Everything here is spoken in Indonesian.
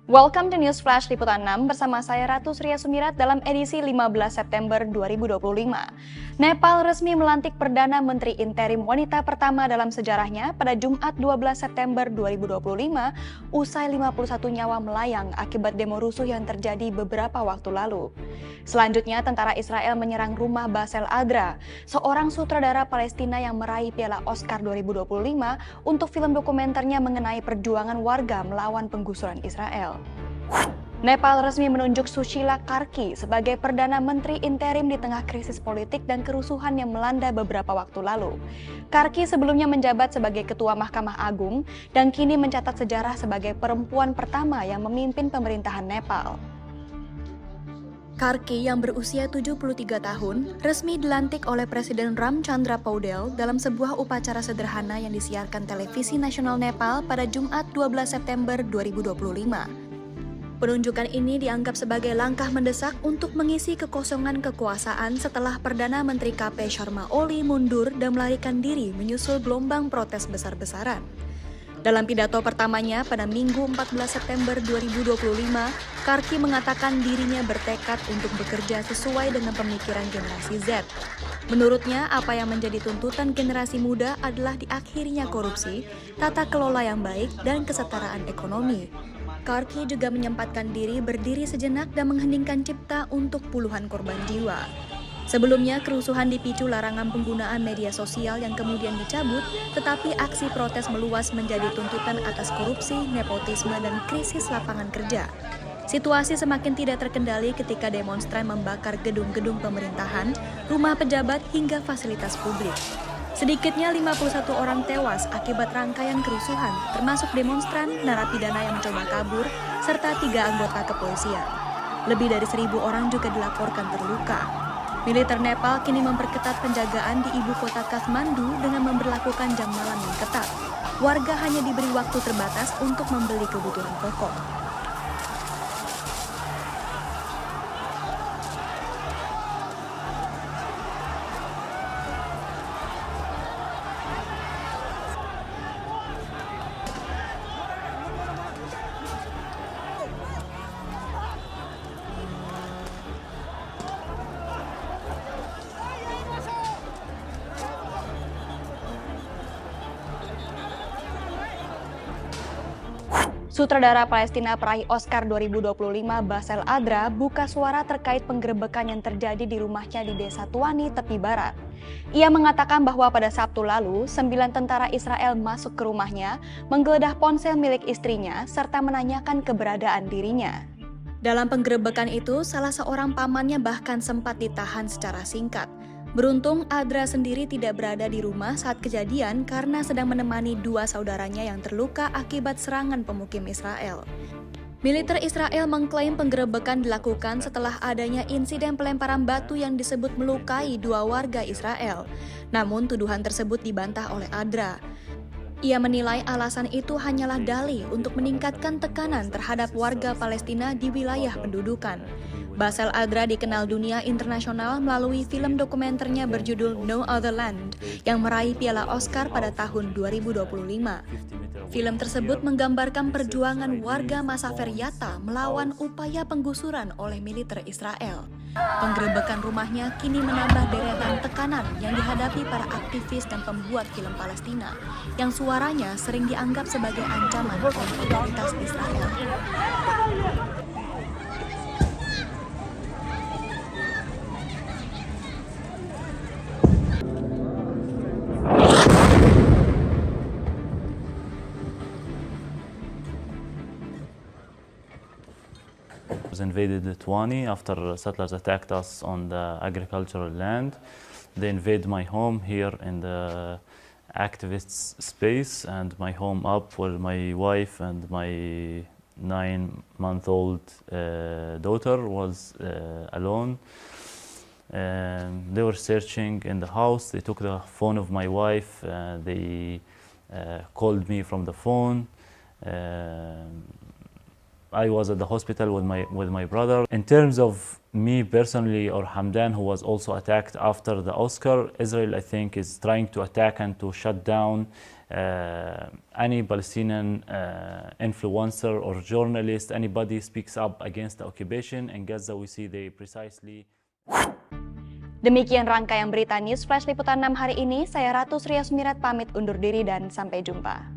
Welcome to News Flash Liputan 6 bersama saya Ratu Surya Sumirat dalam edisi 15 September 2025. Nepal resmi melantik Perdana Menteri Interim wanita pertama dalam sejarahnya pada Jumat 12 September 2025 usai 51 nyawa melayang akibat demo rusuh yang terjadi beberapa waktu lalu. Selanjutnya, tentara Israel menyerang rumah Basel Adra, seorang sutradara Palestina yang meraih Piala Oscar 2025 untuk film dokumenternya mengenai perjuangan warga melawan penggusuran Israel. Nepal resmi menunjuk Sushila Karki sebagai Perdana Menteri Interim di tengah krisis politik dan kerusuhan yang melanda beberapa waktu lalu. Karki sebelumnya menjabat sebagai Ketua Mahkamah Agung dan kini mencatat sejarah sebagai perempuan pertama yang memimpin pemerintahan Nepal. Karki yang berusia 73 tahun resmi dilantik oleh Presiden Ramchandra Paudel dalam sebuah upacara sederhana yang disiarkan Televisi Nasional Nepal pada Jumat 12 September 2025. Penunjukan ini dianggap sebagai langkah mendesak untuk mengisi kekosongan kekuasaan setelah Perdana Menteri KP Sharma Oli mundur dan melarikan diri menyusul gelombang protes besar-besaran. Dalam pidato pertamanya pada Minggu 14 September 2025, Karki mengatakan dirinya bertekad untuk bekerja sesuai dengan pemikiran generasi Z. Menurutnya, apa yang menjadi tuntutan generasi muda adalah diakhirinya korupsi, tata kelola yang baik, dan kesetaraan ekonomi. Karki juga menyempatkan diri berdiri sejenak dan mengheningkan cipta untuk puluhan korban jiwa. Sebelumnya, kerusuhan dipicu larangan penggunaan media sosial yang kemudian dicabut, tetapi aksi protes meluas menjadi tuntutan atas korupsi, nepotisme, dan krisis lapangan kerja. Situasi semakin tidak terkendali ketika demonstran membakar gedung-gedung pemerintahan, rumah pejabat, hingga fasilitas publik. Sedikitnya 51 orang tewas akibat rangkaian kerusuhan, termasuk demonstran, narapidana yang mencoba kabur, serta 3 anggota kepolisian. Lebih dari 1.000 orang juga dilaporkan terluka. Militer Nepal kini memperketat penjagaan di ibu kota Kathmandu dengan memberlakukan jam malam yang ketat. Warga hanya diberi waktu terbatas untuk membeli kebutuhan pokok. Sutradara Palestina peraih Oscar 2025 Basel Adra buka suara terkait penggerebekan yang terjadi di rumahnya di Desa Tuani, tepi barat. Ia mengatakan bahwa pada Sabtu lalu, 9 tentara Israel masuk ke rumahnya, menggeledah ponsel milik istrinya, serta menanyakan keberadaan dirinya. Dalam penggerebekan itu, salah seorang pamannya bahkan sempat ditahan secara singkat. Beruntung, Adra sendiri tidak berada di rumah saat kejadian karena sedang menemani 2 saudaranya yang terluka akibat serangan pemukim Israel. Militer Israel mengklaim penggerebekan dilakukan setelah adanya insiden pelemparan batu yang disebut melukai 2 warga Israel. Namun, tuduhan tersebut dibantah oleh Adra. Ia menilai alasan itu hanyalah dalih untuk meningkatkan tekanan terhadap warga Palestina di wilayah pendudukan. Basel Adra dikenal dunia internasional melalui film dokumenternya berjudul No Other Land yang meraih Piala Oscar pada tahun 2025. Film tersebut menggambarkan perjuangan warga masa Feryata melawan upaya penggusuran oleh militer Israel. Penggerebekan rumahnya kini menambah deretan tekanan yang dihadapi para aktivis dan pembuat film Palestina yang suaranya sering dianggap sebagai ancaman oleh otoritas Israel. Was invaded Tuani after settlers attacked us on the agricultural land. They invaded my home here in the activists' space and my home up where my wife and my 9-month-old daughter was alone. They were searching in the house. They took the phone of my wife. They called me from the phone. I was at the hospital with my brother. In terms of me personally or Hamdan, who was also attacked after the Oscar, Israel, I think, is trying to attack and to shut down any Palestinian influencer or journalist, anybody speaks up against the occupation. In Gaza, we see they precisely. Demikian rangkaian berita News Flash Liputan 6 hari ini. Saya Ratu Surya Sumirat pamit undur diri dan sampai jumpa.